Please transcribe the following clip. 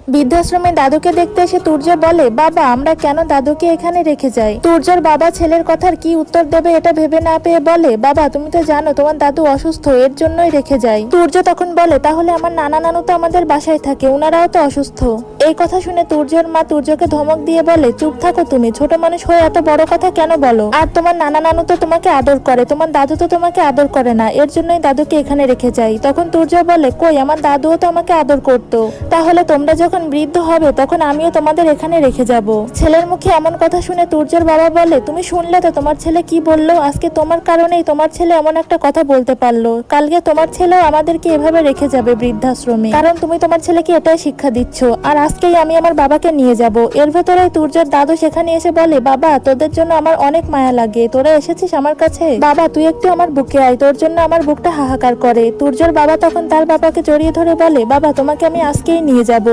বৃদ্ধাশ্রমে দাদুকে দেখতে এসে তুর্য বলে, বাবা আমরা কেন দাদুকে এখানে রেখে যাই? তুর্যর বাবা ছেলের কথার কি উত্তর দেবে এটা ভেবে না পেয়ে বলে, বাবা তুমি তো জানো তোমার দাদু অসুস্থ, এর জন্যই রেখে যাই। তুর্য তখন বলে, তাহলে আমার নানা নানু তো আমাদের বাসায় থাকে, ওনারাও তো অসুস্থ। এই কথা শুনে তুর্যর মা তুর্যকে ধমক দিয়ে বলে, চুপ থাকো তুমি, ছোট মানুষ হয়ে এত বড় কথা কেন বলো? আর তোমার নানা নানু তো তোমাকে আদর করে, তোমার দাদু তো তোমাকে আদর করে না, এর জন্যই দাদুকে এখানে রেখে যাই। তখন তুর্য বলে, কই আমার দাদুও তো আমাকে আদর করতো, তাহলে তোমরা যখন বৃদ্ধ হবে তখন আমিও তোমাদের এখানে রেখে যাব। ছেলের মুখে এমন কথা শুনে তুর্যর বাবা বলে, তুমি শুনলে তো তোমার ছেলে কি বললো? আজকে তোমার কারণেই তোমার ছেলে এমন একটা কথা বলতে পারলো, কালকে তোমার ছেলেও আমাদেরকে এভাবে রেখে যাবে বৃদ্ধাশ্রমে, কারণ তুমি তোমার ছেলেকে এটাই শিক্ষা দিচ্ছ। আর আজকেই আমি আমার বাবাকে নিয়ে যাব। এর ভেতরে তুর্যর দাদু সেখানে এসে বলে, বাবা তোদের জন্য আমার অনেক মায়া লাগে, তোরা এসেছিস আমার কাছে, বাবা তুই একটু আমার বুকে আয়, তোর জন্য আমার বুকটা হাহাকার করে। তুর্যর বাবা তখন তার বাবাকে জড়িয়ে ধরে বলে, বাবা তোমাকে আমি আজকেই নিয়ে যাব।